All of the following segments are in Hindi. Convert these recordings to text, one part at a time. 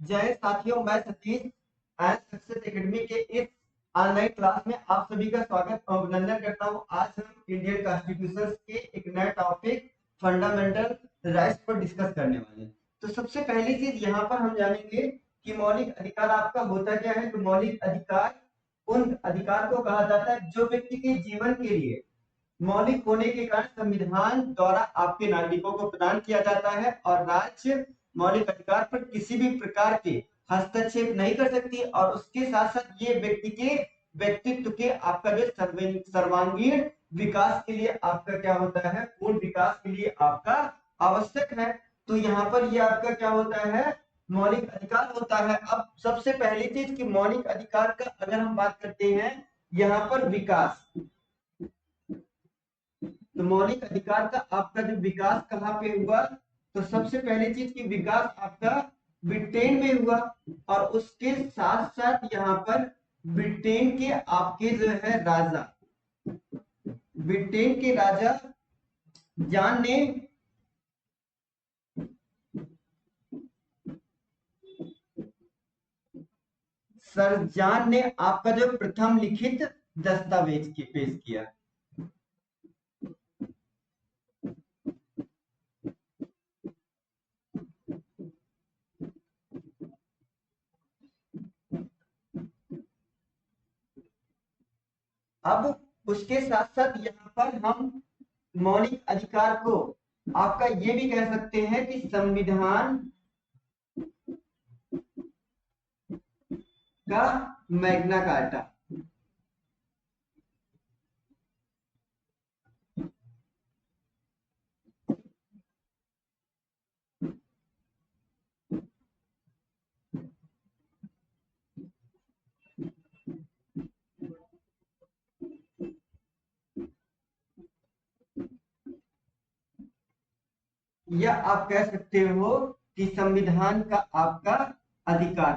जय साथियों, मैं सतीश एंड सक्सेस एकेडमी के इस ऑनलाइन क्लास में आप सभी का स्वागत और अभिनंदन करता हूं। आज हम इंडियन कॉन्स्टिट्यूशन के एक नया टॉपिक फंडामेंटल राइट्स पर डिस्कस करने वाले हैं। तो सबसे पहली चीज यहाँ पर हम जानेंगे कि मौलिक अधिकार आपका होता क्या है। तो मौलिक अधिकार उन अधिकार को कहा जाता है जो व्यक्ति के जीवन के लिए मौलिक होने के कारण संविधान द्वारा आपके नागरिकों को प्रदान किया जाता है और राज्य मौलिक अधिकार पर किसी भी प्रकार के हस्तक्षेप नहीं कर सकती और उसके साथ साथ ये व्यक्ति के व्यक्तित्व के आपका जो सर्वांगीण विकास के लिए आपका क्या होता है, पूर्ण विकास के लिए आपका आवश्यक है। तो यहाँ पर ये आपका क्या होता है, मौलिक अधिकार होता है। अब सबसे पहली चीज कि मौलिक अधिकार का अगर हम बात करते हैं यहाँ पर विकास, तो मौलिक अधिकार का आपका जो विकास कहाँ पे हुआ, तो सबसे पहली चीज की विकास आपका ब्रिटेन में हुआ और उसके साथ साथ यहाँ पर ब्रिटेन के आपके जो है राजा, ब्रिटेन के राजा जॉन ने सर जॉन ने आपका जो प्रथम लिखित दस्तावेज के पेश किया। अब उसके साथ साथ यहाँ पर हम मौलिक अधिकार को आपका ये भी कह सकते हैं कि संविधान का मैग्ना कार्टा। या आप कह सकते हो कि संविधान का आपका अधिकार।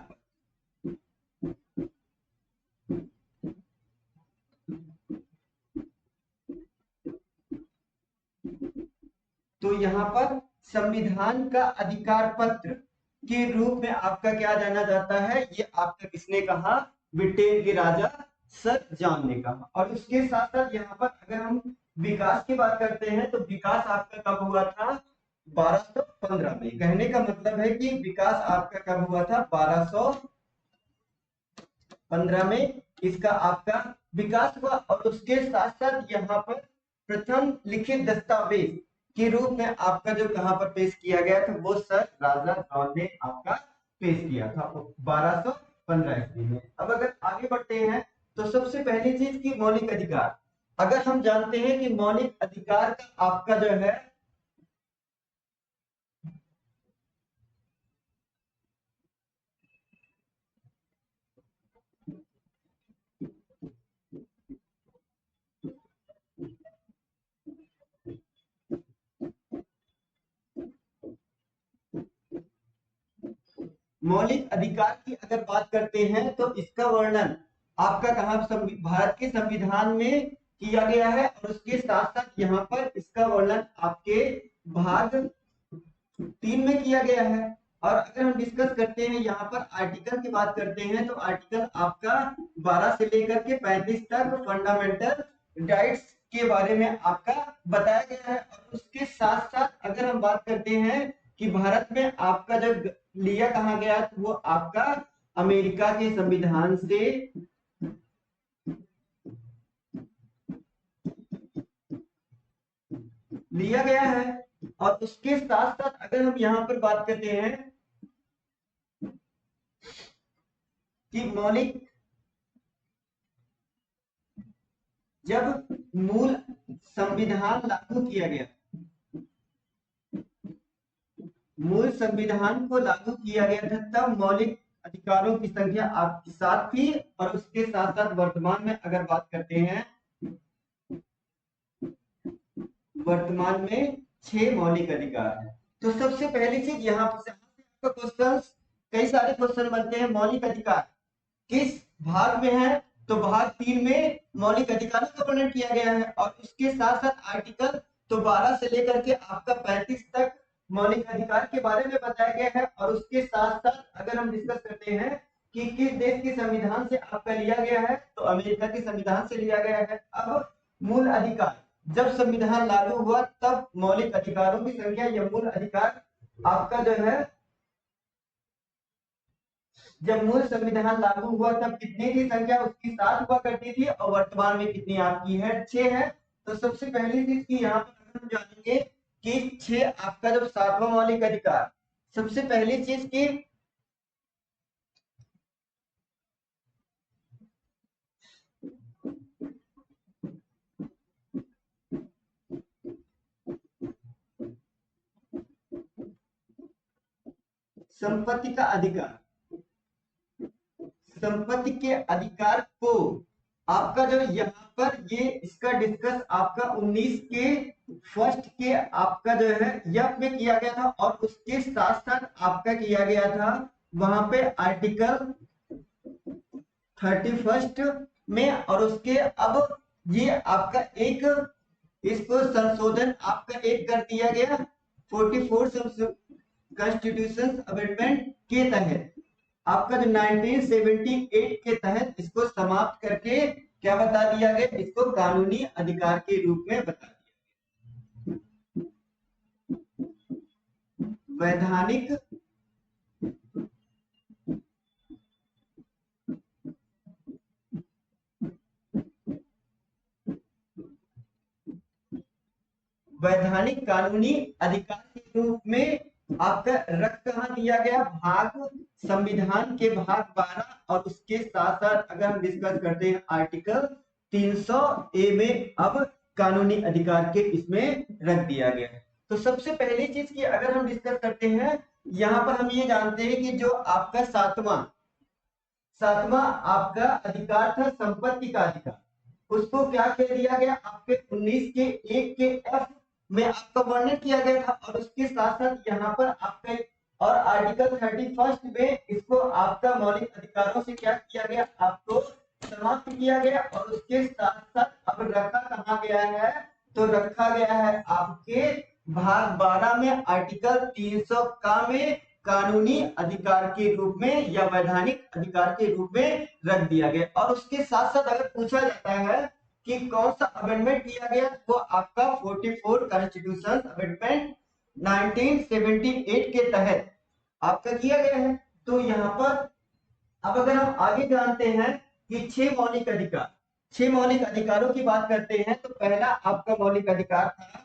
तो यहाँ पर संविधान का अधिकार पत्र के रूप में आपका क्या जाना जाता है, ये आपका किसने कहा, ब्रिटेन के राजा सर जॉन ने कहा। और उसके साथ साथ यहाँ पर अगर हम विकास की बात करते हैं तो विकास आपका कब हुआ था, 1215 में। कहने का मतलब है कि विकास आपका कब हुआ था, 1215 में इसका आपका विकास हुआ। और उसके साथ साथ यहाँ पर प्रथम लिखित दस्तावेज के रूप में आपका जो कहां पर पेश किया गया था, वो सर राजा जॉन ने आपका पेश किया था 1215 ईस्वी में। अब अगर आगे बढ़ते हैं तो सबसे पहली चीज की मौलिक अधिकार, अगर हम जानते हैं कि मौलिक अधिकार का आपका जो है मौलिक अधिकार की अगर बात करते हैं तो इसका वर्णन आपका कहां भारत के संविधान में किया गया है और उसके साथ साथ यहाँ पर इसका वर्णन आपके भाग 3 में किया गया है। और अगर हम डिस्कस करते हैं यहाँ पर आर्टिकल की बात करते हैं तो आर्टिकल आपका 12 से लेकर के 35 तक फंडामेंटल राइट्स के बारे में आपका बताया गया है। और उसके साथ साथ अगर हम बात करते हैं कि भारत में आपका जब लिया कहा गया तो वो आपका अमेरिका के संविधान से लिया गया है। और उसके साथ साथ अगर हम यहाँ पर बात करते हैं कि मौलिक, जब मूल संविधान लागू किया गया, मूल संविधान को लागू किया गया था तब मौलिक अधिकारों की संख्या आपकी 7 थी और उसके साथ साथ वर्तमान में अगर बात करते हैं, वर्तमान में 6 मौलिक अधिकार है। तो सबसे पहली चीज यहाँ से आपका क्वेश्चन, कई सारे क्वेश्चन बनते हैं, मौलिक अधिकार किस भाग में है, तो भाग 3 में मौलिक अधिकारों का वर्णन किया गया है। और उसके साथ साथ आर्टिकल तो 12 से लेकर के आपका 35 तक मौलिक अधिकार के बारे में बताया गया है। और उसके साथ साथ अगर हम डिस्कस करते हैं कि किस देश के संविधान से आपका लिया गया है, तो अमेरिका के संविधान से लिया गया है। अब मूल अधिकार, जब संविधान लागू हुआ तब मौलिक अधिकारों की संख्या या मूल अधिकार आपका जो है, जब मूल संविधान लागू हुआ तब कितनी थी संख्या उसकी 7 हुआ करती थी, और वर्तमान में कितनी आपकी है, 6 है। तो सबसे पहली चीज की यहाँ पर हम जानेंगे कि 6 आपका जब 7वां मौलिक अधिकार, सबसे पहली चीज की संपत्ति का अधिकार, संपत्ति के अधिकार को आपका जो यहाँ पर ये इसका डिस्कस आपका 19 के फर्स्ट के आपका जो है यह में किया गया था, और उसके साथ साथ आपका किया गया था वहां पे आर्टिकल 31 में। और उसके अब ये आपका एक इसको संशोधन आपका एक कर दिया गया 44 कॉन्स्टिट्यूशन अमेंडमेंट के तहत, आपका जो 1978 के तहत इसको समाप्त करके क्या बता दिया गया, इसको कानूनी अधिकार के रूप में बता दिया। वैधानिक वैधानिक कानूनी अधिकार के रूप में आपका रख कहाँ दिया गया, भाग संविधान के भाग 12, और उसके साथ साथ अगर हम डिस्कस करते हैं आर्टिकल 300 ए में अब कानूनी अधिकार के इसमें रख दिया गया है। तो सबसे पहली चीज की अगर हम डिस्कस करते हैं, यहाँ पर हम ये जानते हैं कि जो आपका सातवां आपका अधिकार था संपत्ति का अधिकार, उसको क्या कह दिया गया, आपके 19 के 1 के एफ में आपका वर्णन किया गया था। और उसके साथ साथ यहाँ पर आपका और आर्टिकल 31 में इसको आपका मौलिक अधिकारों से क्या किया गया, आपको समाप्त किया गया। और उसके साथ साथ अब रखा कहा गया है, तो रखा गया है आपके भाग 12 में आर्टिकल 300 का में कानूनी अधिकार के रूप में या वैधानिक अधिकार के रूप में रख दिया गया। और उसके साथ साथ अगर पूछा जाता है कि कौन सा अमेंडमेंट किया गया, वो आपका 44 कॉन्स्टिट्यूशन अमेंडमेंट 1978 के तहत आपका किया गया है। तो यहाँ पर अब अगर हम आगे जानते हैं कि 6 मौलिक अधिकारों की बात करते हैं, तो पहला आपका मौलिक अधिकार था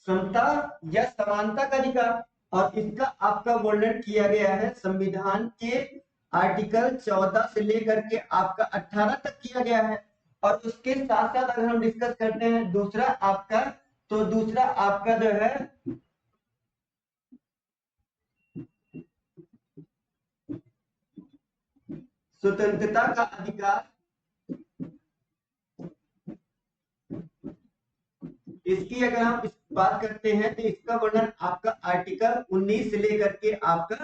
समता या समानता का अधिकार, और इसका आपका वर्णन किया गया है संविधान के आर्टिकल 14 से लेकर के आपका 18 तक किया गया है। और उसके साथ साथ अगर हम डिस्कस करते हैं दूसरा आपका, तो दूसरा आपका जो है स्वतंत्रता का अधिकार, इसकी अगर हम इस बात करते हैं तो इसका वर्णन आपका आर्टिकल 19 से लेकर के आपका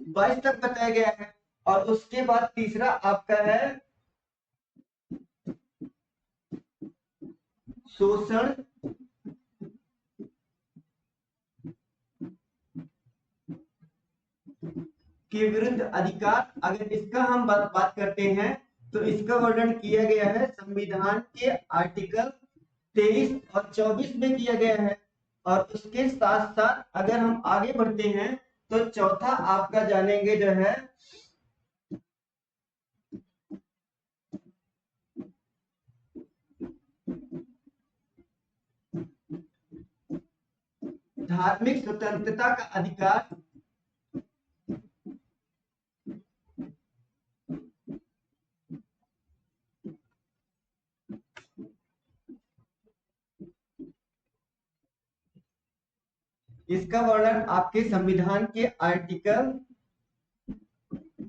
22 तक बताया गया है। और उसके बाद तीसरा आपका है शोषण के विरुद्ध अधिकार। अगर इसका हम बात करते हैं तो इसका वर्णन किया गया है संविधान के आर्टिकल 23 और 24 में किया गया है। और उसके साथ साथ अगर हम आगे बढ़ते हैं तो चौथा आपका जानेंगे जो है धार्मिक स्वतंत्रता का अधिकार। इसका वर्णन आपके संविधान के आर्टिकल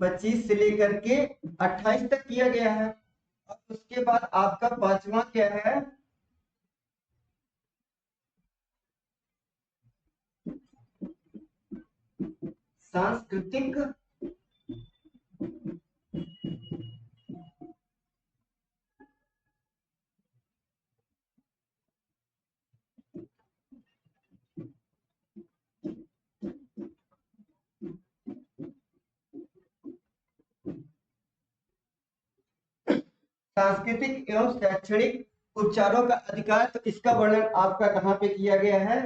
25 से लेकर के 28 तक किया गया है। और उसके बाद आपका पांचवा क्या है, सांस्कृतिक सांस्कृतिक एवं शैक्षणिक उपचारों का अधिकार। तो इसका वर्णन आपका कहाँ पे किया गया है,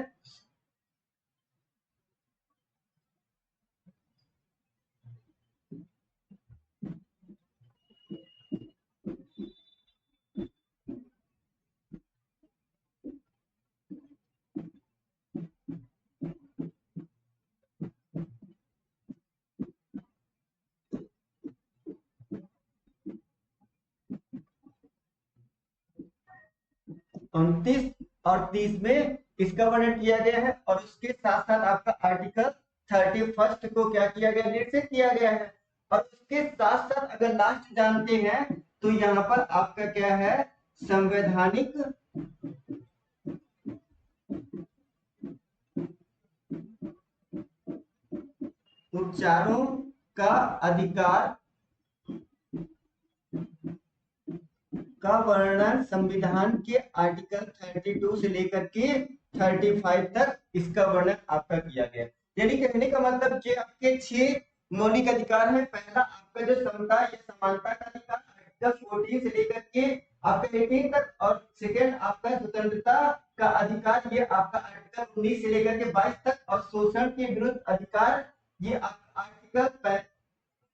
29 और 30 में इसका वर्णन किया गया है। और उसके साथ साथ आपका आर्टिकल 31 को क्या किया गया, निर्देशित किया गया है। और उसके साथ साथ अगर लास्ट जानते हैं तो यहाँ पर आपका क्या है, संवैधानिक उपचारों का अधिकार का वर्णन संविधान के आर्टिकल 32 से लेकर के 35 तक इसका वर्णन आपका किया गया। यानी कहने का मतलब ये आपके 6 मौलिक अधिकार है। पहला आपका जो समता या समानता का अधिकार आर्टिकल 14 से लेकर के आपका 18 तक, और सेकेंड आपका स्वतंत्रता का अधिकार, ये आपका आर्टिकल 19 से लेकर के 22 तक, और शोषण के विरुद्ध अधिकार ये आर्टिकल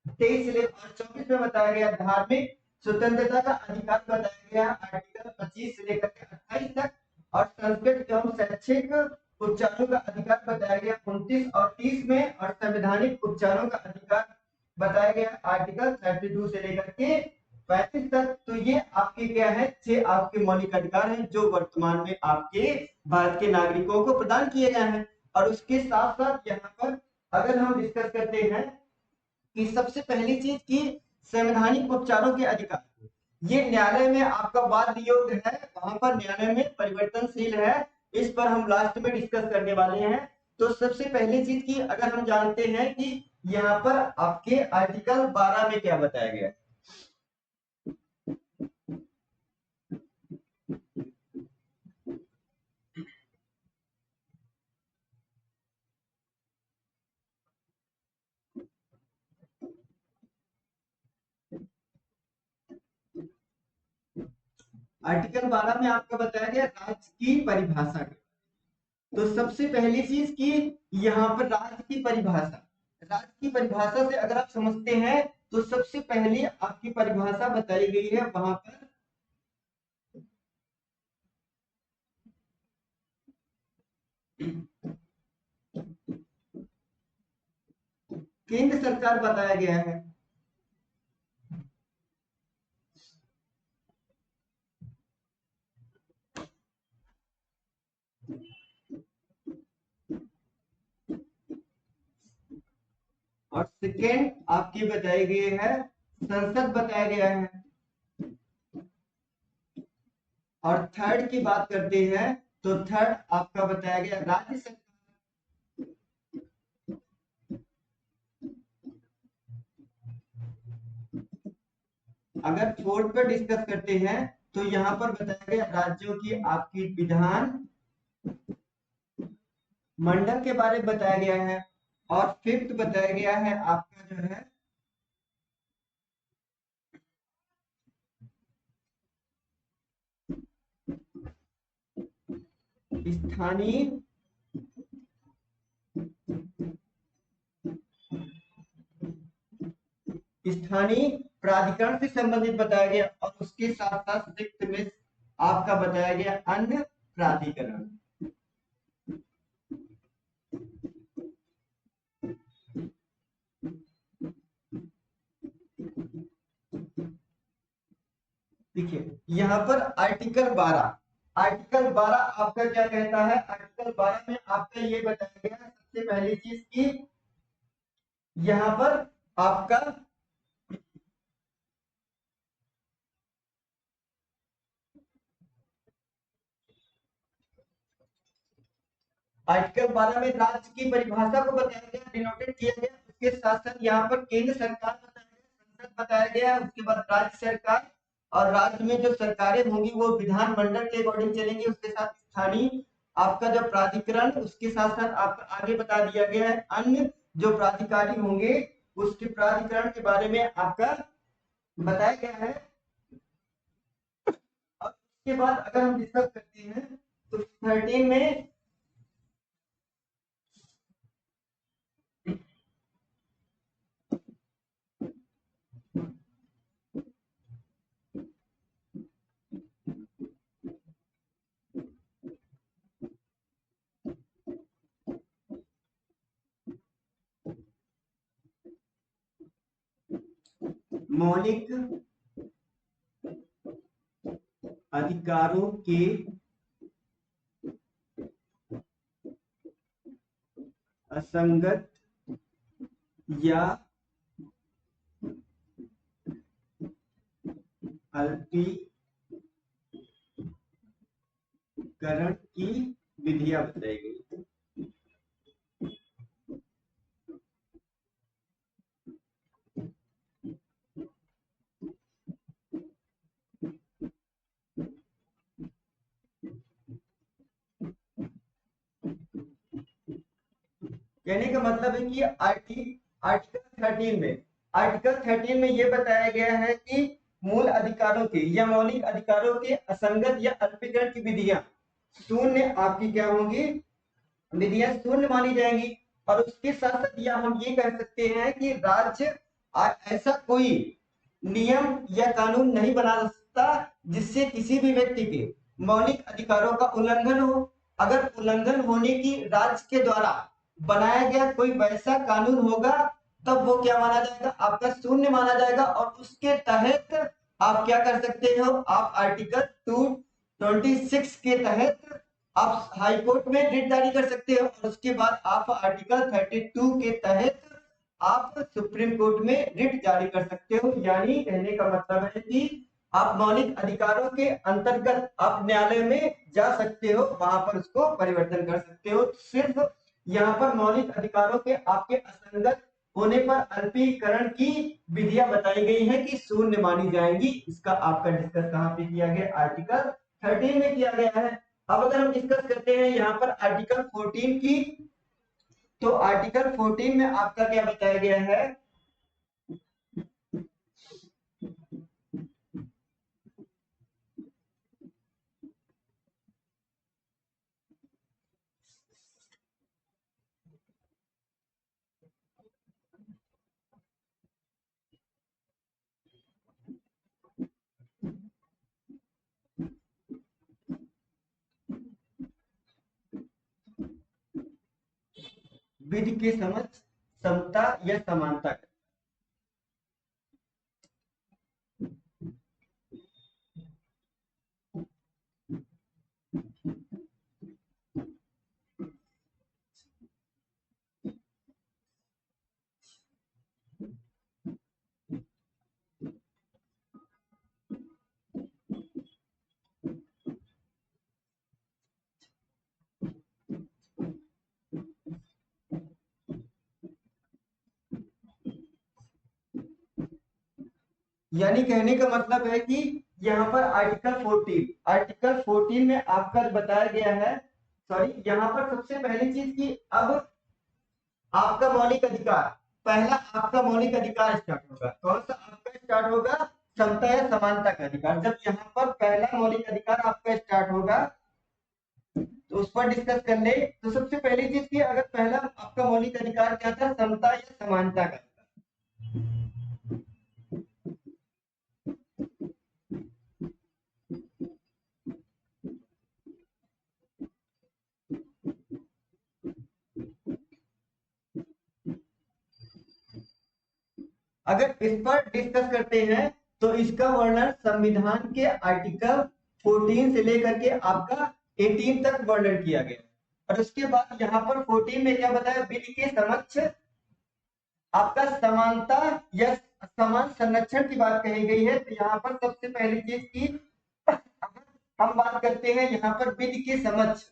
23 से लेकर 24 में बताया गया। धार्मिक स्वतंत्रता का अधिकार बताया गया आर्टिकल 25 से लेकर के 28 तक, और संस्कृत एवं शैक्षिक उपचारों का अधिकार बताया गया 29 और 30 में, और संवैधानिक उपचारों का अधिकार बताया गया आर्टिकल 32 से लेकर के 35 तक। तो ये आपके क्या है, 6 आपके मौलिक अधिकार हैं जो वर्तमान में आपके भारत के नागरिकों को प्रदान किए गए हैं। और उसके साथ साथ यहाँ पर अगर हम डिस्कस करते हैं कि सबसे पहली चीज की संवैधानिक उपचारों के अधिकार, ये न्यायालय में आपका वाद वियोग है, वहां पर न्यायालय में परिवर्तनशील है। इस पर हम लास्ट में डिस्कस करने वाले हैं। तो सबसे पहली चीज की अगर हम जानते हैं कि यहाँ पर आपके आर्टिकल 12 में क्या बताया गया है। आर्टिकल 12 में आपका बताया गया राज्य की परिभाषा। तो सबसे पहली चीज की यहाँ पर राज्य की परिभाषा, राज्य की परिभाषा से अगर आप समझते हैं तो सबसे पहले आपकी परिभाषा बताई गई है वहां पर केंद्र सरकार बताया गया है। और सेकेंड आपकी बताई गई है संसद बताया गया है। और थर्ड की बात करते हैं तो थर्ड आपका बताया गया राज्य सरकार। अगर फोर्थ पर डिस्कस करते हैं तो यहाँ पर बताया गया राज्यों की आपकी विधान मंडल के बारे में बताया गया है। और फिफ्थ बताया गया है आपका जो है स्थानीय स्थानीय प्राधिकरण से संबंधित बताया गया। और उसके साथ साथ सिक्स्थ में आपका बताया गया अन्य प्राधिकरण। देखिए यहाँ पर आर्टिकल 12 आपका क्या कहता है, आर्टिकल 12 में आपका ये बताया गया सबसे पहली चीज की यहाँ पर आपका आर्टिकल 12 में राज्य की परिभाषा को बताया गया, डिनोटेड किया गया। उसके साथ साथ यहाँ पर केंद्र सरकार बताया गया, संसद बताया गया। उसके बाद राज्य सरकार, और राज्य में जो सरकारें होंगी वो विधानमंडल के अकॉर्डिंग चलेंगी। उसके साथ स्थानीय आपका जो प्राधिकरण, उसके साथ साथ आपका आगे बता दिया गया है अन्य जो प्राधिकारी होंगे उसके प्राधिकरण के बारे में आपका बताया गया है। और उसके बाद अगर हम डिस्कस करते हैं तो 13 में मौलिक अधिकारों के असंगत या अल्पीकरण की विधियां बताई गई। कहने का मतलब है कि आर्टिकल 13 में ये बताया गया है कि मूल अधिकारों के या मौलिक अधिकारों के असंगत या अल्पीकरण की विधियां शून्य आपकी क्या होंगी, विधियां शून्य मानी जाएंगी। और उसके साथ साथ या हम ये कह सकते हैं कि राज्य ऐसा कोई नियम या कानून नहीं बना सकता जिससे किसी भी व्यक्ति के मौलिक अधिकारों का उल्लंघन हो। अगर उल्लंघन होने की राज्य के द्वारा बनाया गया कोई वैसा कानून होगा तब वो क्या माना जाएगा, आपका शून्य माना जाएगा। और उसके तहत आप क्या कर सकते हो, आप आर्टिकल 226 के तहत आप हाई कोर्ट में रिट जारी कर सकते हो। और उसके बाद आप आर्टिकल 32 के तहत आप सुप्रीम कोर्ट में रिट जारी कर सकते हो। यानी कहने का मतलब है कि आप मौलिक अधिकारों के अंतर्गत आप न्यायालय में जा सकते हो, वहां पर उसको परिवर्तन कर सकते हो। सिर्फ यहाँ पर मौलिक अधिकारों के आपके असंगत होने पर अल्पीकरण की विधियां बताई गई है कि शून्य मानी जाएंगी। इसका आपका डिस्कस कहाँ पे किया गया, आर्टिकल 13 में किया गया है। अब अगर हम डिस्कस करते हैं यहाँ पर आर्टिकल 14 की, तो आर्टिकल 14 में आपका क्या बताया गया है, विधि के समझ समता या समानता। यानी कहने का मतलब है कि यहाँ पर आर्टिकल 14 में आपका बताया गया है, सॉरी यहाँ पर सबसे पहली चीज की अब आपका मौलिक अधिकार, पहला आपका मौलिक अधिकार स्टार्ट होगा। कौन सा आपका स्टार्ट होगा, समता या समानता का अधिकार। जब यहाँ पर पहला मौलिक अधिकार आपका स्टार्ट होगा तो उस पर डिस्कस कर ले। तो सबसे पहली चीज की अगर पहला आपका मौलिक अधिकार क्या था, समता या समानता का। अगर इस पर डिस्कस करते हैं तो इसका वर्णन संविधान के आर्टिकल 14 से लेकर के आपका 18 तक वर्णन किया गया। और उसके बाद यहाँ पर 14 में क्या बताया, विधि के समक्ष आपका समानता या समान संरक्षण की बात कही गई है। तो यहाँ पर सबसे पहली चीज की अगर हम बात करते हैं यहाँ पर विधि के समक्ष,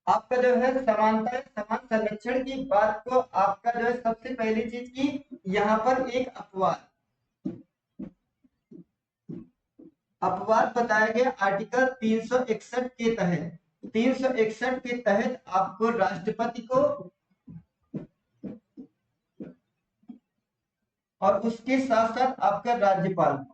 आपका जो है समानता समान संरक्षण की बात को आपका जो है सबसे पहली चीज की यहाँ पर एक अपवाद अपवाद बताया गया आर्टिकल 361 के तहत। 361 के तहत आपको राष्ट्रपति को और उसके साथ साथ आपका राज्यपाल को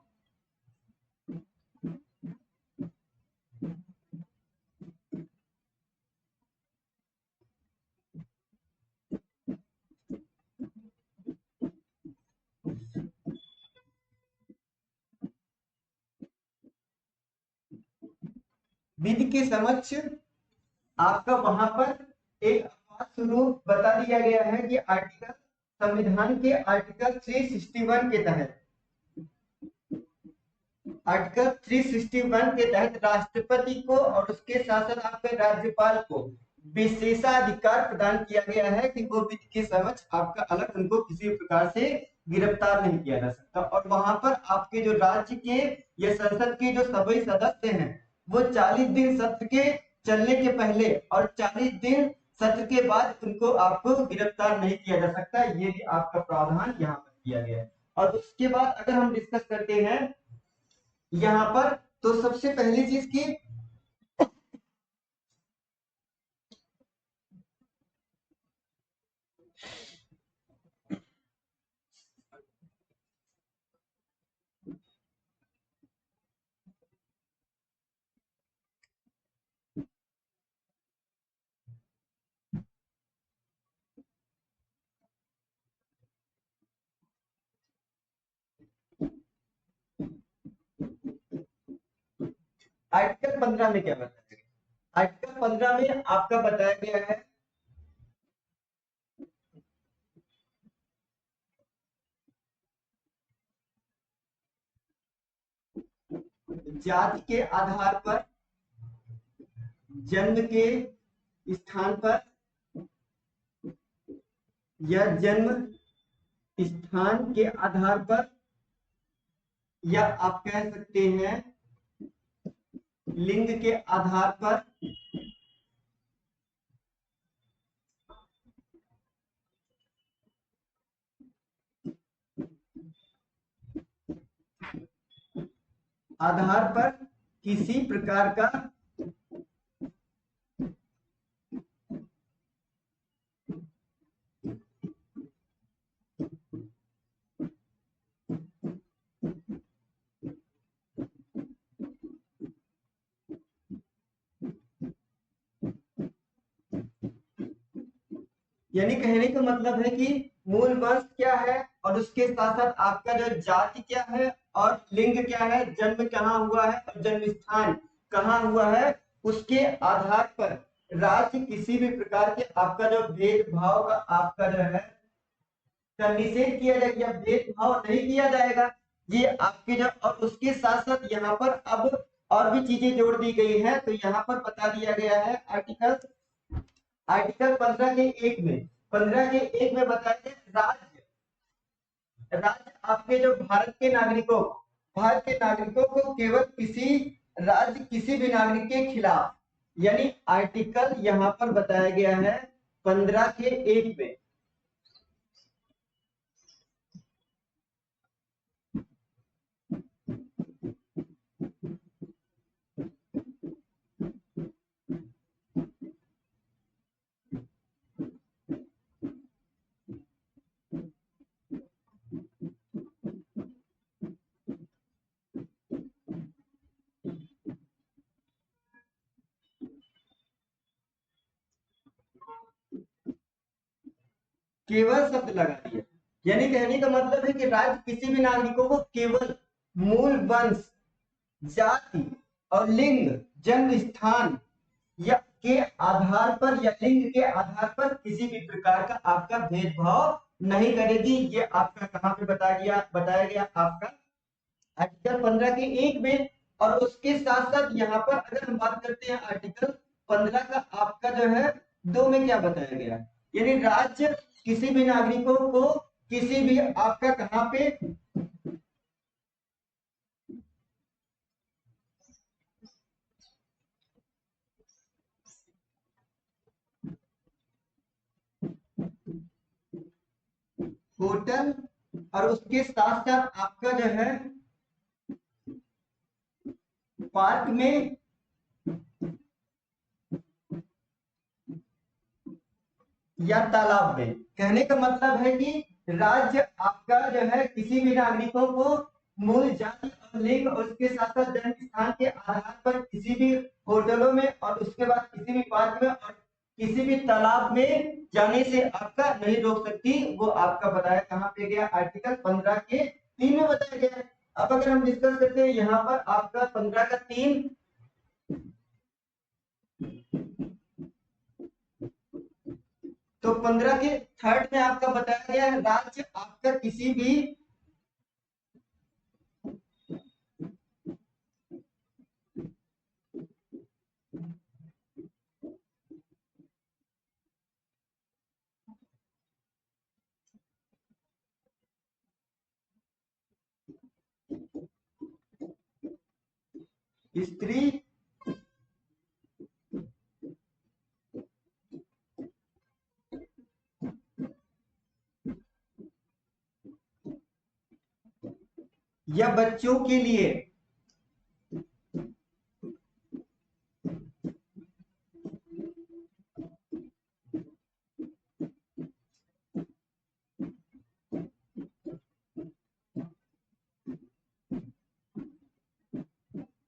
विधि के समक्ष आपका वहां पर एक अपवाद स्वरूप बता दिया गया है कि आर्टिकल संविधान के आर्टिकल 361 के तहत आर्टिकल 361 के तहत राष्ट्रपति को और उसके साथ साथ आपके राज्यपाल को विशेषाधिकार प्रदान किया गया है कि वो विधि के समक्ष आपका अलग उनको किसी प्रकार से गिरफ्तार नहीं किया जा सकता। और वहां पर आपके जो राज्य के या संसद के जो सभी सदस्य हैं वो 40 दिन सत्र के चलने के पहले और 40 दिन सत्र के बाद उनको आपको गिरफ्तार नहीं किया जा सकता। ये भी आपका प्रावधान यहाँ पर किया गया है। और उसके बाद अगर हम डिस्कस करते हैं यहाँ पर, तो सबसे पहली चीज की आर्टिकल 15 में क्या बताया गया? आर्टिकल 15 में आपका बताया गया है जाति के आधार पर, जन्म के स्थान पर या जन्म स्थान के आधार पर, या आप कह सकते हैं लिंग के आधार पर, किसी प्रकार का यानी कहने का मतलब है कि मूल वंश क्या है और उसके साथ साथ आपका जो जाति क्या है और लिंग क्या है, जन्म कहाँ हुआ है और जन्म स्थान कहाँ हुआ है, उसके आधार पर राज्य किसी भी प्रकार के आपका जो भेदभाव का आपका जो है का निषेध किया जाएगा या भेदभाव नहीं किया जाएगा। ये आपके जो और उसके साथ साथ यहाँ पर अब और भी चीजें जोड़ दी गई है। तो यहाँ पर बता दिया गया है आर्टिकल 15 के एक में 15 के 1 में बताया गया राज्य आपके जो भारत के नागरिकों को केवल किसी राज्य किसी भी नागरिक के खिलाफ, यानी आर्टिकल यहाँ पर बताया गया है 15 के 1 में केवल शब्द लगा दिया। यानी कहने का मतलब है कि राज्य किसी भी नागरिकों को केवल मूल वंश, जाति और लिंग, जन्म स्थान या के आधार पर या लिंग के आधार पर किसी भी प्रकार का आपका भेदभाव नहीं करेगी। ये आपका कहाँ पे बताया गया आपका आर्टिकल 15 के 1 में। और उसके साथ साथ यहाँ पर अगर हम बात करते हैं आर्टिकल 15 का आपका जो है 2 में क्या बताया गया, यानी राज्य किसी भी नागरिकों को किसी भी आपका कहाँ पे होटल और उसके साथ साथ आपका जो है पार्क में या तालाब में। कहने का मतलब है कि राज्य आपका जो है किसी भी नागरिकों को मूल जाति और लिंग और उसके साथ साथ जन्म स्थान के आधार पर किसी भी होटलों में और उसके बाद किसी भी पार्क में और किसी भी तालाब में जाने से आपका नहीं रोक सकती। वो आपका बताया कहाँ पे गया, आर्टिकल 15 के 3 में बताया गया है। अब अगर हम डिस्कस करते हैं यहाँ पर आपका 15 का 3, तो 15 के थर्ड में आपका बताया गया है राज्य आपका किसी भी स्त्री या बच्चों के लिए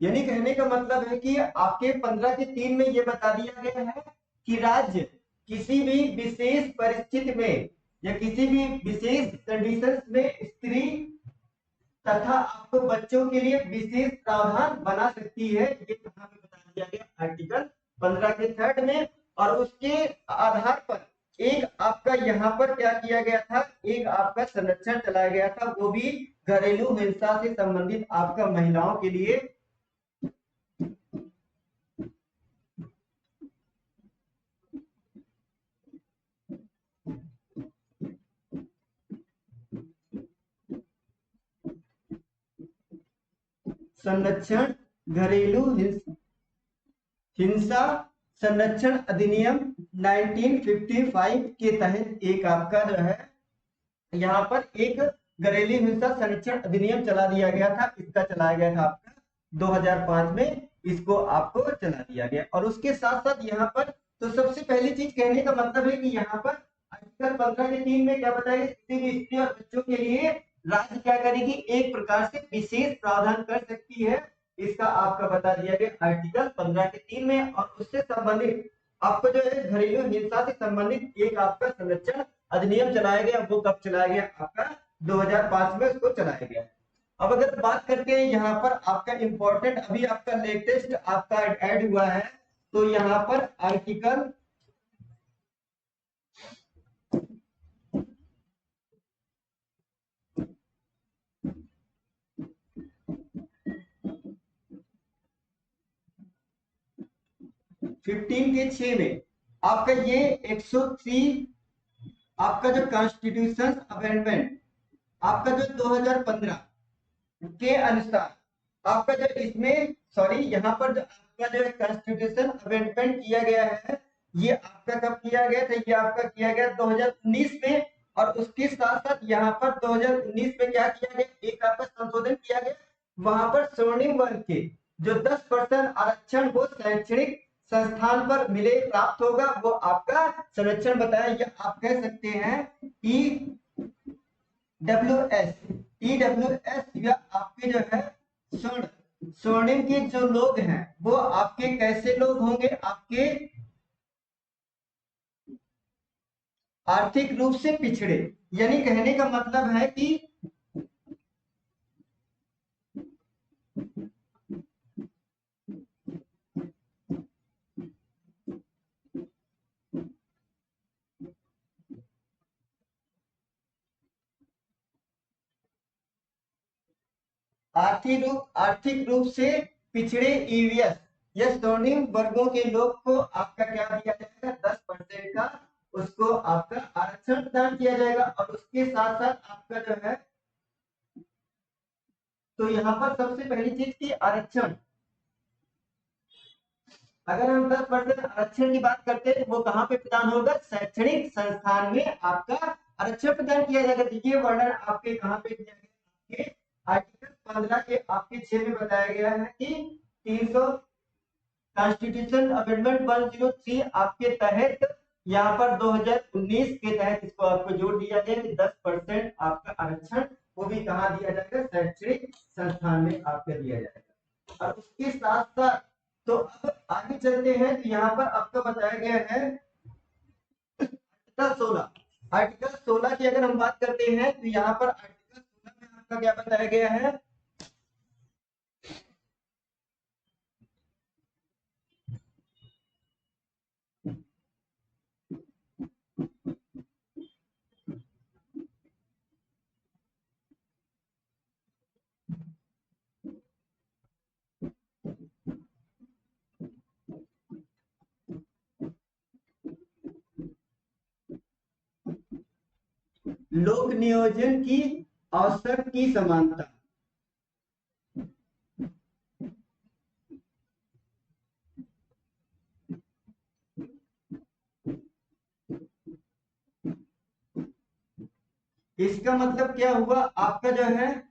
यानी कहने का मतलब है कि आपके 15 के 3 में ये बता दिया गया है कि राज्य किसी भी विशेष परिस्थिति में या किसी भी विशेष कंडीशंस में स्त्री तथा आपको बच्चों के लिए विशेष प्रावधान बना सकती है। ये कहाँ पे बता दिया गया, आर्टिकल 15 के थर्ड में। और उसके आधार पर एक आपका यहाँ पर क्या किया गया था, एक आपका संरक्षण चलाया गया था, वो भी घरेलू हिंसा से संबंधित आपका महिलाओं के लिए। संरक्षण घरेलू हिंसा संरक्षण अधिनियम 1955 के तहत एक आपका जो है यहाँ पर एक घरेलू हिंसा संरक्षण अधिनियम चला दिया गया था। इसका चलाया गया था आपका 2005 में, इसको आपको चला दिया गया। और उसके साथ साथ यहाँ पर तो सबसे पहली चीज कहने का मतलब है कि यहाँ पर आर्टिकल 15 के 3 में क्या बताया, किसी भी स्त्री और बच्चों के लिए राज्य क्या करेगी, एक प्रकार से विशेष प्रावधान कर सकती है। इसका आपका बता दिया गया आर्टिकल 15 के 3 में। और उससे संबंधित आपको जो है घरेलू हिंसा से संबंधित एक आपका संरक्षण अधिनियम चलाया गया। वो कब चलाया गया, आपका 2005 में उसको चलाया गया। अब अगर बात करते हैं यहाँ पर आपका इंपॉर्टेंट अभी आपका लेटेस्ट आपका ऐड हुआ है, तो यहाँ पर आर्टिकल 15 के 6 में आपका ये 103 आपका जो कॉन्स्टिट्यूशन अमेंडमेंट आपका जो 2015 के अनुसार आपका जो इसमें सॉरी यहाँ पर जो आपका जो कॉन्स्टिट्यूशन अमेंडमेंट किया गया है, ये आपका कब किया गया था, ये आपका किया गया 2019 में। और उसके साथ साथ यहाँ पर 2019 में क्या किया गया, एक आपका संशोधन किया गया, वहां पर स्वर्णिम वर्ग के जो 10% आरक्षण वो शैक्षणिक संस्थान पर मिले प्राप्त होगा, वो आपका संरक्षण बताया। या आप कह सकते हैं EWS या आपके जो है स्वर्णिम के जो लोग हैं वो आपके कैसे लोग होंगे, आपके आर्थिक रूप से पिछड़े। यानी कहने का मतलब है कि आर्थिक रूप से पिछड़े ईवीएस या स्वर्णिम वर्गों के लोग को आपका क्या दिया जाएगा, 10% का उसको आपका आरक्षण प्रदान किया जाएगा। और उसके साथ साथ आपका जो है, तो यहाँ पर सबसे पहली चीज की आरक्षण, अगर हम 10% आरक्षण की बात करते हैं वो कहाँ पे प्रदान होगा, शैक्षणिक संस्थान में आपका आरक्षण प्रदान किया जाएगा। तो ये वर्णन आपके कहाँ पे दिया गया, आपके आर्टिकल 15 के आपके 6 में बताया गया है कि 300 कॉन्स्टिट्यूशन अमेंडमेंट 103 आपके तहत यहाँ पर 2019 के तहत इसको आपको जोड़ दिया गया कि 10% आपका आरक्षण वो भी कहाँ दिया जाएगा, शैक्षणिक संस्थान में आपका दिया जाएगा। और उसके साथ साथ तो अब आगे चलते हैं, तो यहाँ पर आपका बताया गया है आर्टिकल 16 की अगर हम बात करते हैं तो यहाँ पर आर्टिकल 16 में आपका क्या बताया गया है, लोक नियोजन की अवसर की समानता। इसका मतलब क्या हुआ आपका जो है,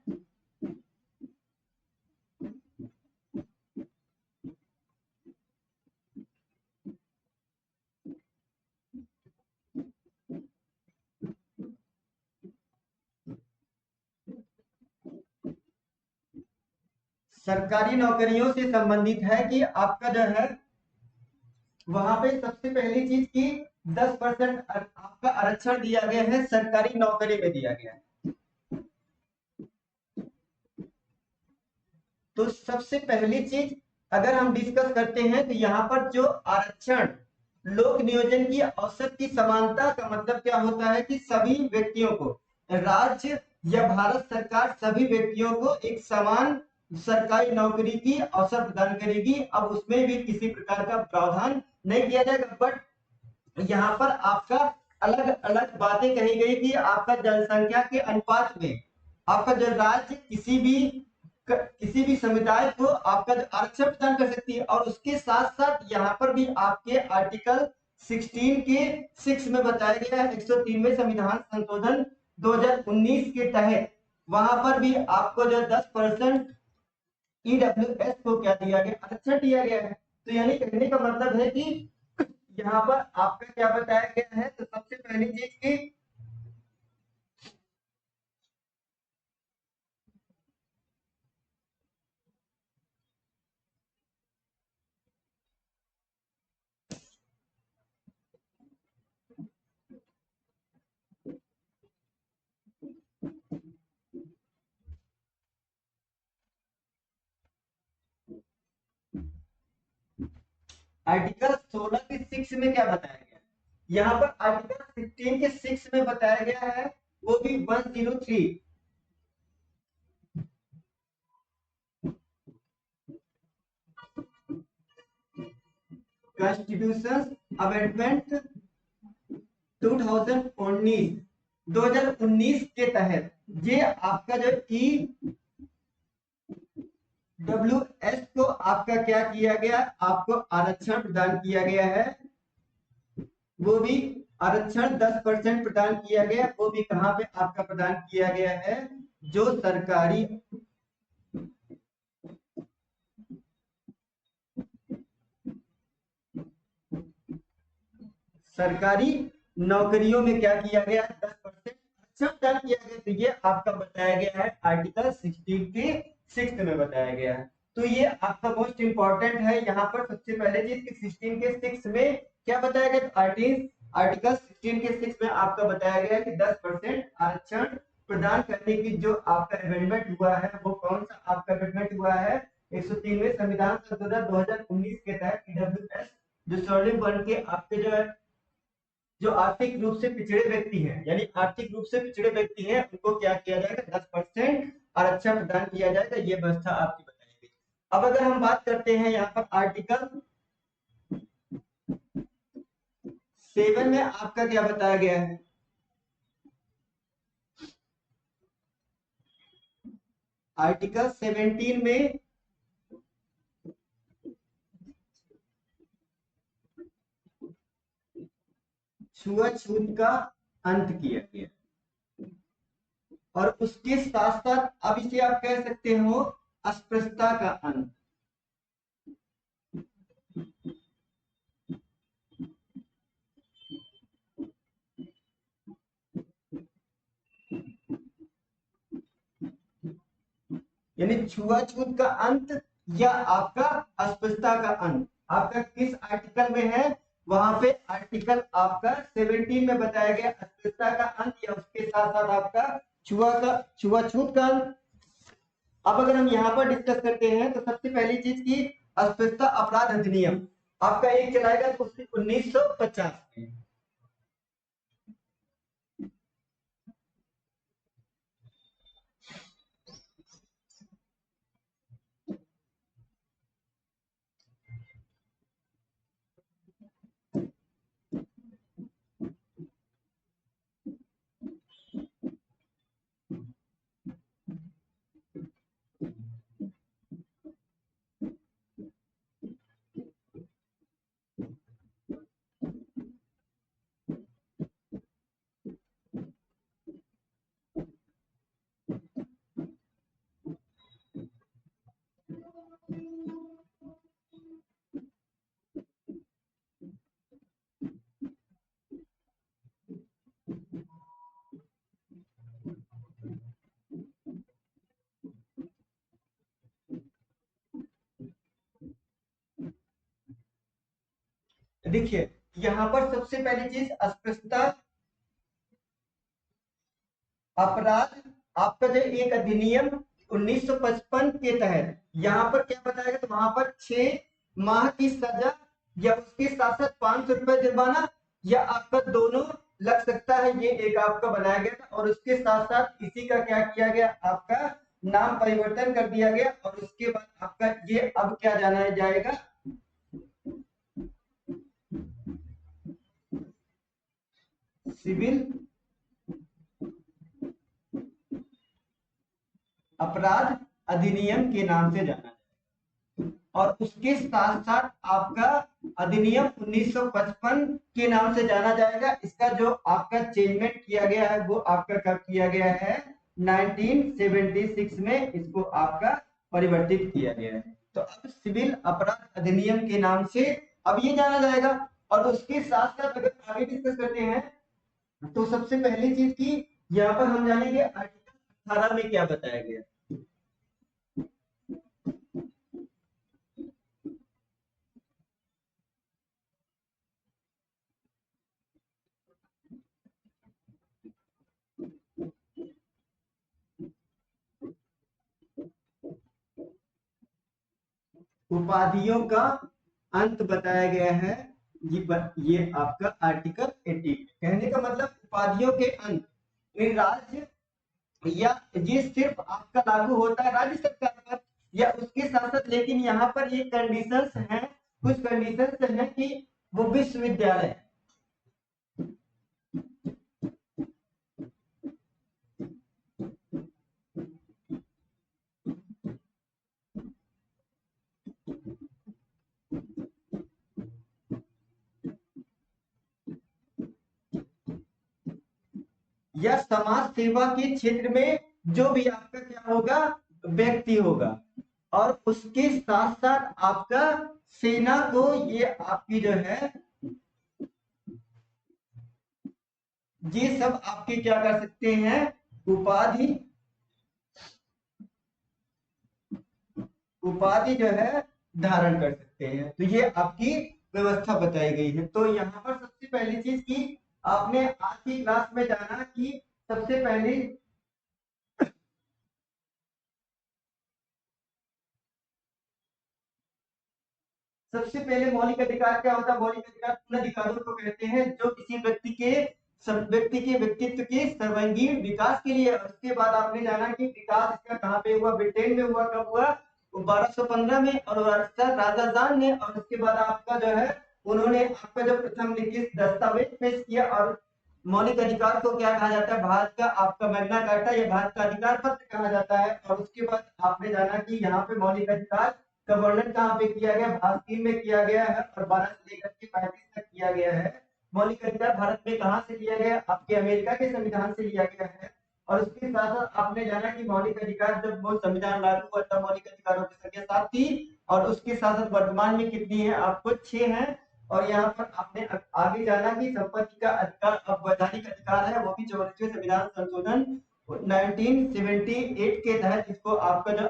सरकारी नौकरियों से संबंधित है कि आपका जो है वहां पे सबसे पहली चीज की 10% आपका आरक्षण दिया गया है, सरकारी नौकरी में दिया गया है। तो सबसे पहली चीज अगर हम डिस्कस करते हैं तो यहाँ पर जो आरक्षण लोक नियोजन की अवसर की समानता का मतलब क्या होता है कि सभी व्यक्तियों को, राज्य या भारत सरकार सभी व्यक्तियों को एक समान सरकारी नौकरी की अवसर प्रदान करेगी। अब उसमें भी किसी प्रकार का प्रावधान नहीं किया जाएगा, बट यहाँ पर आपका अलग अलग बातें कही गई कि आपका जनसंख्या के अनुपात में आपका जो राज्य किसी भी समुदाय को आपका जो आरक्षण प्रदान कर सकती है। और उसके साथ साथ यहाँ पर भी आपके आर्टिकल 16 के 6 में बताया गया है, 103वें संविधान संशोधन 2019 के तहत वहां पर भी आपको जो 10% ईडब्ल्यूएस को क्या दिया गया, आरक्षण दिया गया है। तो यानी कहने का मतलब है कि यहाँ पर आपका क्या बताया गया है, तो सबसे पहली चीज की आर्टिकल 16 के 6 में क्या बताया गया, यहाँ पर आर्टिकल 16 के 6 में बताया गया है, वो भी 103 कॉन्स्टिट्यूशन अमेंडमेंट 2019 के तहत ये आपका जो ईडब्ल्यूएस को आपका क्या किया गया, आपको आरक्षण प्रदान किया गया है। वो भी आरक्षण 10% प्रदान किया गया, वो भी कहां पे आपका प्रदान किया गया है, जो सरकारी नौकरियों में क्या किया गया, 10% आरक्षण प्रदान किया गया। तो ये आपका बताया गया है आर्टिकल 16 के 6 में बताया गया है। तो ये आपका मोस्ट इंपॉर्टेंट है। यहाँ पर सबसे पहले चीज कि 16 के 6 में क्या बताया गया, आर्टिकल 16 के 6 में आपका बताया गया कि 10% आरक्षण प्रदान करने की जो आपका अमेंडमेंट हुआ है, वो कौन सा आपका अमेंडमेंट हुआ है, 103वें संविधान संशोधन 2019 के तहत ईडब्ल्यूएस जो स्वर्णिम वर्ग के आपके जो आर्थिक रूप से पिछड़े व्यक्ति हैं, यानी आर्थिक रूप से पिछड़े व्यक्ति हैं, उनको क्या किया जाएगा, 10% आरक्षण प्रदान किया जाएगा। ये व्यवस्था आपकी बताई गई। अब अगर हम बात करते हैं यहाँ पर आर्टिकल 7 में आपका क्या बताया गया है, आर्टिकल 17 में छुआछूत का अंत किया गया। और उसके साथ साथ अब इसे आप कह सकते हो अस्पृश्यता का अंत। यानी छुआछूत का अंत या आपका अस्पृश्यता का अंत आपका किस आर्टिकल में है, वहां पे आर्टिकल आपका 17 में बताया गया अस्पृश्यता का अंत या उसके साथ साथ आपका छुआछूत का अंत। अब अगर हम यहाँ पर डिस्कस करते हैं तो सबसे पहली चीज की अस्पृश्यता अपराध अधिनियम आपका एक चलाएगा तो 1950 में। देखिए यहाँ पर सबसे पहली चीज अस्पृश्यता अपराध आपका जो एक अधिनियम 1955 के तहत यहाँ पर क्या बताया गया, तो वहां पर 6 माह की सजा या उसके साथ साथ 500 रुपए जुर्माना या आपका दोनों लग सकता है, ये एक आपका बनाया गया था। और उसके साथ साथ इसी का क्या किया गया, आपका नाम परिवर्तन कर दिया गया और उसके बाद आपका ये अब क्या जाना जाएगा, सिविल अपराध अधिनियम के नाम से जाना जाए। और उसके साथ साथ आपका अधिनियम 1955 के नाम से जाना जाएगा। इसका जो आपका चेंजमेंट किया गया है वो आपका कब किया गया है, 1976 में इसको आपका परिवर्तित किया गया है। तो अब सिविल अपराध अधिनियम के नाम से अब ये जाना जाएगा। और उसके साथ साथ अगर आगे डिस्कस करते हैं तो सबसे पहली चीज की यहाँ पर हम जानेंगे आर्टिकल 18 में क्या बताया गया। उपाधियों का अंत बताया गया है, ये आपका आर्टिकल 18। कहने का मतलब उपाधियों के अंत राज्य या ये सिर्फ आपका लागू होता है राज्य सरकार पर या उसके साथ साथ, लेकिन यहाँ पर ये कंडीशंस हैं, कुछ कंडीशंस हैं कि वो विश्वविद्यालय या समाज सेवा के क्षेत्र में जो भी आपका क्या होगा, व्यक्ति होगा। और उसके साथ साथ आपका सेना को ये आपकी जो है ये सब आपके क्या कर सकते हैं, उपाधि उपाधि जो है धारण कर सकते हैं। तो ये आपकी व्यवस्था बताई गई है। तो यहाँ पर सबसे पहली चीज की आपने आज की क्लास में जाना कि सबसे पहले मौलिक अधिकार क्या होता है। मौलिक अधिकार उन अधिकारों को कहते हैं जो किसी व्यक्ति के व्यक्तित्व के सर्वांगीण विकास के लिए। उसके बाद आपने जाना कि विकास इसका कहाँ पे हुआ, ब्रिटेन में हुआ। कब हुआ, 1215 में। और राजा जान ने, और उसके बाद आपका जो है उन्होंने आपका जो प्रथम लिखित दस्तावेज पेश किया। और मौलिक अधिकार को क्या कहा जाता है, भारत का आपका मैग्ना कार्टा या भारत का अधिकार पत्र कहा जाता है। और उसके बाद आपने जाना कि यहाँ पे मौलिक अधिकार का वर्णन कहाँ पे किया गया, भाग 3 में किया गया है और 12 से लेकर के 35 तक किया गया है। मौलिक अधिकार भारत में कहाँ से लिया गया, आपके अमेरिका के संविधान से लिया गया है। और उसके साथ साथ आपने जाना कि मौलिक अधिकार जब वो संविधान लागू हुआ तब मौलिक अधिकारों की संख्या 7 थी, और उसके साथ साथ वर्तमान में कितनी है, आपको 6 है। और यहाँ पर आपने आगे जाना कि संपत्ति का अधिकार अवैधानिक अधिकार है, वो भी 84वें संविधान संशोधन 1978 के तहत इसको आपका जो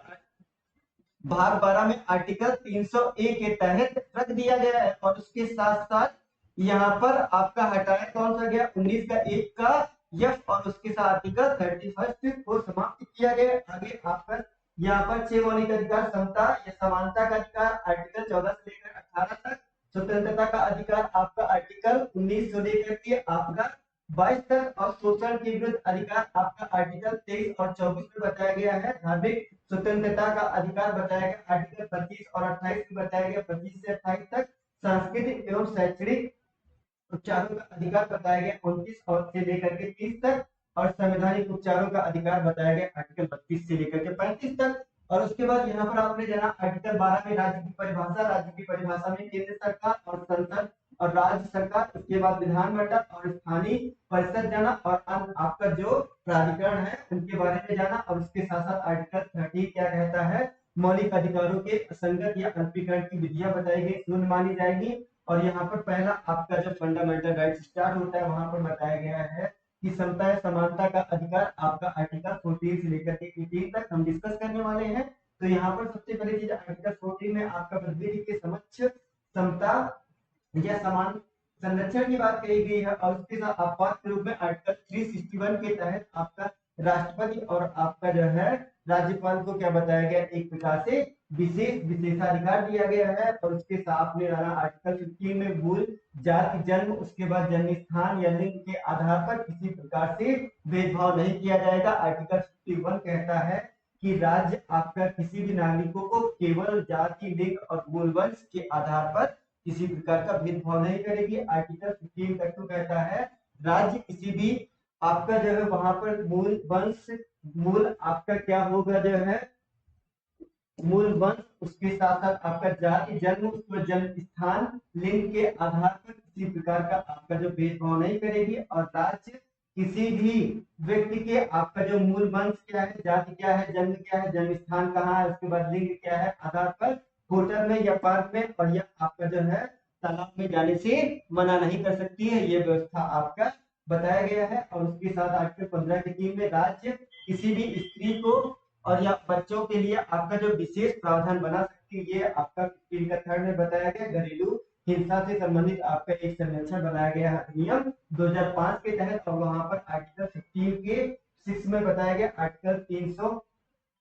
भाग 12 में आर्टिकल 301 के तहत रख दिया गया है। और उसके साथ साथ यहाँ पर आपका हटाया कौन सा गया, 19 का 1 का यफ, और उसके साथ आर्टिकल 31 को समाप्त किया गया। आगे आपका यहाँ पर 6 मौलिक अधिकार, समता या समानता का अधिकार आर्टिकल 14 से लेकर 18 तक, स्वतंत्रता का अधिकार आपका आर्टिकल 19 से लेकर के आपका 22 तक, और शोषण के विरुद्ध अधिकार आपका आर्टिकल 23 और 24 में बताया गया है। धार्मिक स्वतंत्रता का अधिकार बताया गया आर्टिकल 25 और 28 में बताया गया 25 से 28 तक। सांस्कृतिक एवं शैक्षणिक उपचारों का अधिकार बताया गया 29 और से लेकर के 30 तक, और संवैधानिक उपचारों का अधिकार बताया गया आर्टिकल 32 से लेकर के 35 तक। और उसके बाद यहाँ पर आपने जाना आर्टिकल 12 में राज्य की परिभाषा, राज्य की परिभाषा में केंद्र सरकार और संसद और राज्य सरकार, उसके बाद विधानमंडल और स्थानीय परिषद जाना, और आपका जो प्राधिकरण है उनके बारे में जाना। और उसके साथ साथ आर्टिकल 30 क्या कहता है, मौलिक अधिकारों के असंगत या अल्पीकरण की विधियां बताई गई, शून्य मानी जाएगी। और यहाँ पर पहला आपका जो फंडामेंटल राइट स्टार्ट होता है वहां पर बताया गया है कि समता या समानता का अधिकार आपका आर्टिकल 14 से लेकर के 18 तक हम डिस्कस करने वाले हैं। तो यहाँ पर सबसे पहली चीज आर्टिकल 14 में आपका पृथ्वी के समक्ष समता या समान संरक्षण की बात कही गई है। और उसके साथ आपात के रूप में आर्टिकल 361 के तहत आपका राष्ट्रपति और आपका जो है राज्यपाल को क्या बताया गया, एक प्रकार से विशेषाधिकार दिया गया है। और उसके साथ में आर्टिकल 15 में मूल जाति, जन्म, उसके बाद जन्म स्थान या लिंग के आधार पर किसी प्रकार से भेदभाव नहीं किया जाएगा। आर्टिकल 51 कहता है कि राज्य आपका किसी भी नागरिकों को केवल जाति, लिंग और मूल वंश के आधार पर किसी प्रकार का भेदभाव नहीं करेगी। आर्टिकल 15 तक तो कहता है राज्य किसी भी आपका जो है वहां पर मूल वंश, मूल आपका क्या होगा जो है मूल वंश, उसके साथ साथ आपका जाति, जन्म, उसके जन्म स्थान, लिंग के आधार पर किसी प्रकार का आपका जो भेदभाव नहीं करेगी। और राज्य किसी भी व्यक्ति के आपका जो मूल वंश क्या है, जाति क्या है, जन्म क्या है, जन्म स्थान कहाँ है, उसके बाद लिंग क्या है, आधार पर होटल में या पार्क में और या आपका जो है तालाब में जाने से मना नहीं कर सकती है, ये व्यवस्था आपका बताया गया है। और उसके साथ आर्टिकल 15 के 3 में राज्य किसी भी स्त्री को और या बच्चों के लिए आपका जो विशेष प्रावधान बना सकती है, ये आपका 15 का 3 में बताया गया। घरेलू हिंसा से संबंधित आपका एक संरक्षण बनाया गया है अधिनियम 2005 के तहत। और वहां पर आर्टिकल 15 के 6 में बताया गया आर्टिकल 300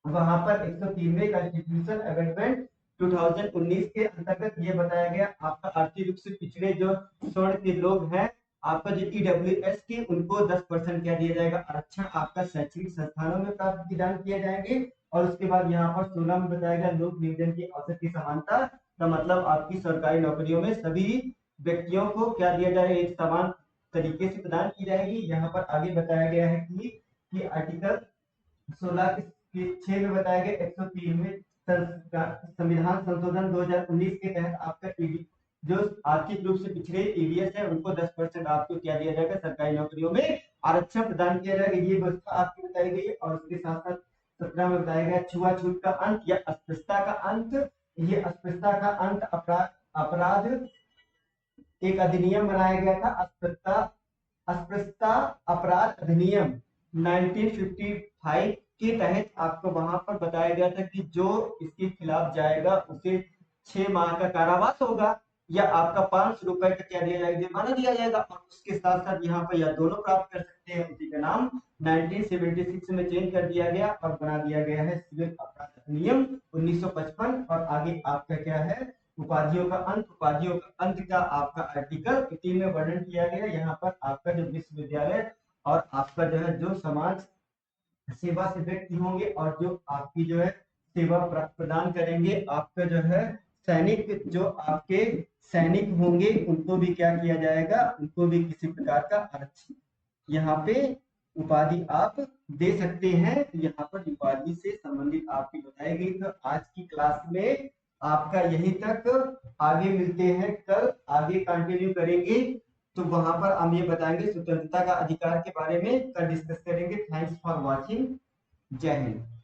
वहां पर 103वें कॉन्स्टिट्यूशन अमेंडमेंट 2019 के अंतर्गत ये बताया गया आपका आर्थिक रूप से पिछड़े जो स्वर्ण के लोग हैं, आपका जो ईडब्ल्यूएस की उनको 10% क्या दिया जाएगा, आरक्षण आपका शैक्षणिक संस्थानों में प्राप्त प्रदान किए जाएंगे। और उसके बाद यहाँ पर 16 में बताया गया लोक नियोजन की अवसर की समानता का मतलब आपकी सरकारी नौकरियों में सभी व्यक्तियों को क्या दिया जाएगा, एक समान तरीके से प्रदान की जाएगी। यहाँ पर आगे बताया गया है कि आर्टिकल 16 के 6 में बताया गया 103 में संविधान संशोधन 2019 के तहत आपका जो आर्थिक रूप से पिछड़े ईडीएस है उनको 10% आपको क्या दिया जाएगा, सरकारी नौकरियों में आरक्षण प्रदान किया जाएगा, ये व्यवस्था आपकी बताई गई। और उसके साथ साथ 17 में बताया गया छुआछूत का अंत या अस्पृश्यता का अंत, ये अस्पृश्यता का अंत अपराध एक अधिनियम बनाया गया था, अस्पृश्यता अपराध अधिनियम 1955 के तहत आपको वहां पर बताया गया था कि जो इसके खिलाफ जाएगा उसे 6 माह का कारावास होगा या आपका 500 रुपए का क्या दिया जाएगा, जुर्माना दिया जाएगा। और उसके साथ साथ यहाँ पर या दोनों प्राप्त कर सकते हैं, उसी का नाम 1976 में चेंज कर दिया गया और बना दिया गया है सिविल अपराध अधिनियम 1955। और आगे आपका क्या है, उपाधियों का अंत का आपका आर्टिकल 3 में वर्णन किया गया। यहाँ पर आपका जो विश्वविद्यालय और आपका जो है जो समाज सेवा से व्यक्ति होंगे और जो आपकी जो है सेवा प्रदान करेंगे, आपका जो है सैनिक, जो आपके सैनिक होंगे उनको भी क्या किया जाएगा, उनको भी किसी प्रकार का आरक्षण यहाँ पे उपाधि आप दे सकते हैं। यहाँ पर उपाधि से संबंधित आपकी बताई गई। तो आज की क्लास में आपका यही तक, आगे मिलते हैं कल, आगे कंटिन्यू करेंगे तो वहां पर हम ये बताएंगे स्वतंत्रता का अधिकार के बारे में कल डिस्कस करेंगे। Thanks for watching. जय हिंद।